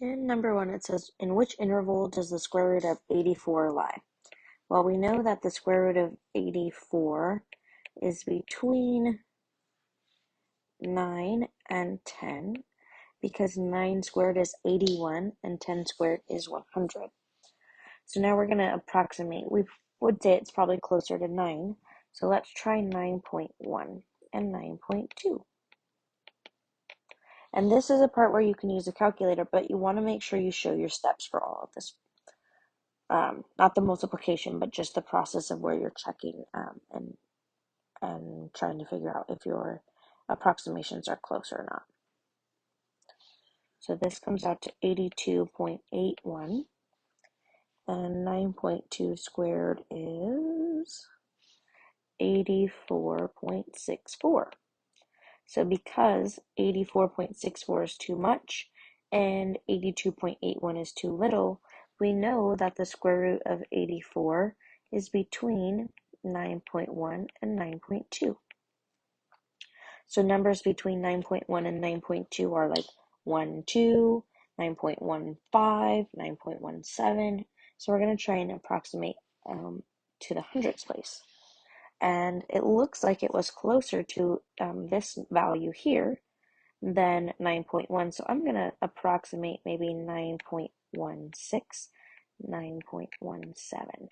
In number 1, it says, in which interval does the square root of 84 lie? Well, we know that the square root of 84 is between 9 and 10, because 9 squared is 81 and 10 squared is 100. So now we're going to approximate. We would say it's probably closer to 9. So let's try 9.1 and 9.2. And this is a part where you can use a calculator, but you want to make sure you show your steps for all of this. Not the multiplication, but just the process of where you're checking and trying to figure out if your approximations are close or not. So this comes out to 82.81, and 9.2 squared is 84.64. So because 84.64 is too much and 82.81 is too little, we know that the square root of 84 is between 9.1 and 9.2. So numbers between 9.1 and 9.2 are like 1, 2, 9.15, 9.17. So we're going to try and approximate to the hundredths place. And it looks like it was closer to this value here than 9.1. So I'm going to approximate maybe 9.16, 9.17.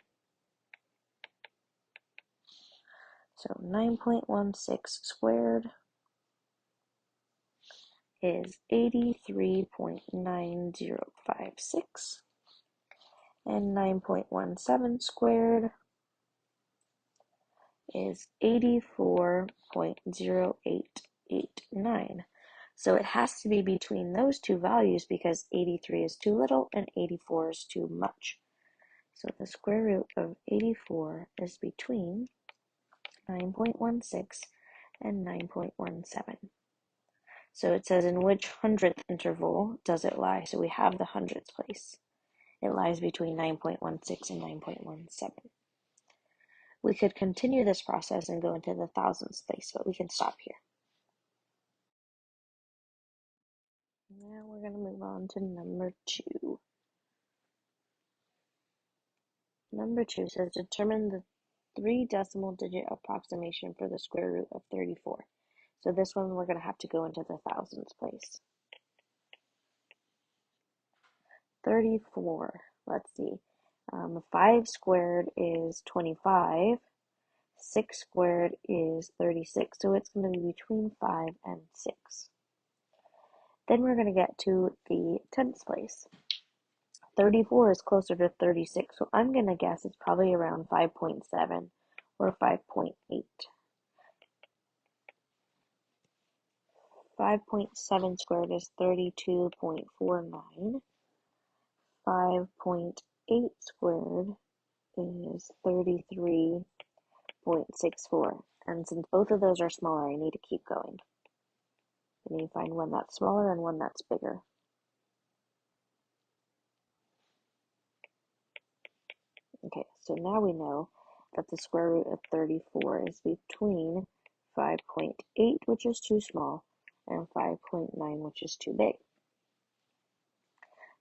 So 9.16 squared is 83.9056, and 9.17 squared is 84.0889. So it has to be between those two values because 83 is too little and 84 is too much. So the square root of 84 is between 9.16 and 9.17. So it says, in which hundredth interval does it lie? So we have the hundredths place. It lies between 9.16 and 9.17. We could continue this process and go into the thousandths place, but we can stop here. Now we're going to move on to number 2. Number 2 says, determine the 3 decimal digit approximation for the square root of 34. So this one we're going to have to go into the thousandths place. 34, let's see. 5 squared is 25. 6 squared is 36. So it's going to be between 5 and 6. Then we're going to get to the tenths place. 34 is closer to 36, so I'm going to guess it's probably around 5.7 or 5.8. 5.7 squared is 32.49. 5.8 squared is 33.64. And since both of those are smaller, I need to keep going. I need to find one that's smaller and one that's bigger. Okay, so now we know that the square root of 34 is between 5.8, which is too small, and 5.9, which is too big.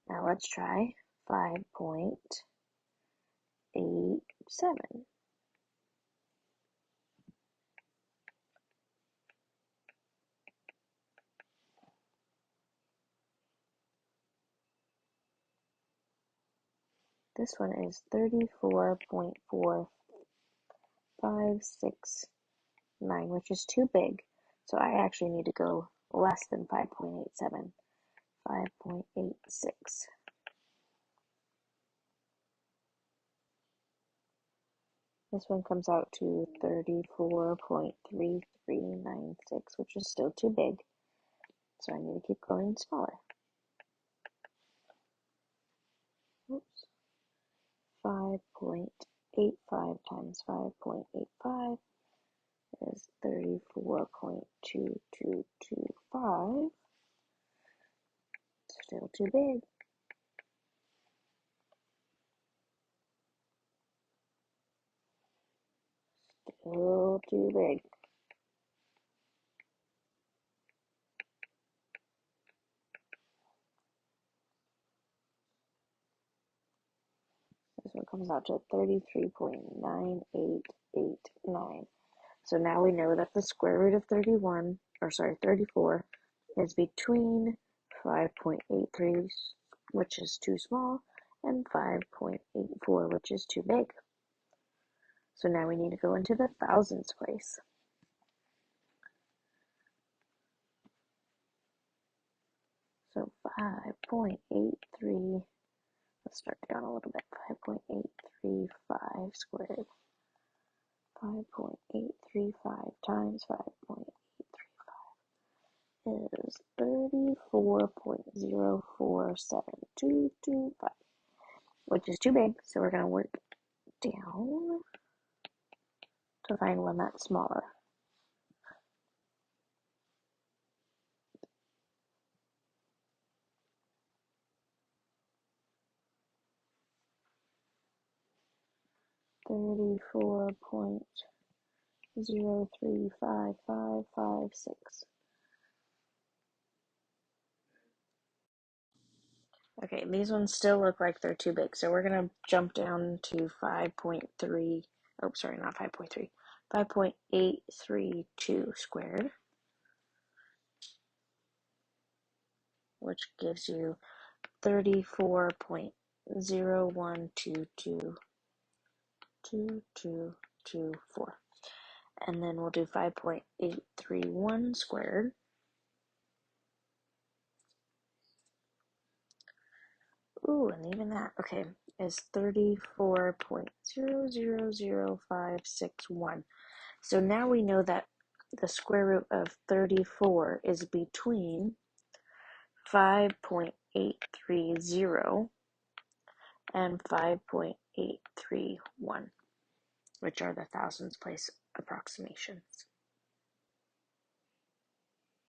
Now let's try 5.87. This one is 34.4569, which is too big. So I actually need to go less than 5.87, 5.86. This one comes out to 34.3396, which is still too big. So I need to keep going smaller. Oops. 5.85 times 5.85 is 34.2225. Still too big. Still too big. so it comes out to 33.9889. So now we know that the square root of 34, is between 5.83, which is too small, and 5.84, which is too big. So now we need to go into the thousands place. So 5.83, let's start down a little bit, 5.835 squared. 5.835 times 5.835 is 34.047225, which is too big, so we're going to work down to find one that's smaller. $34.035556. Okay, these ones still look like they're too big, so we're going to jump down to 5.3, oh, sorry, not 5.3, 5.832 squared, which gives you 34.01222224. And then we'll do 5.831 squared. Ooh, and even that, okay, is 34.000561. So now we know that the square root of 34 is between 5.830 and 5.831, which are the thousands place approximations.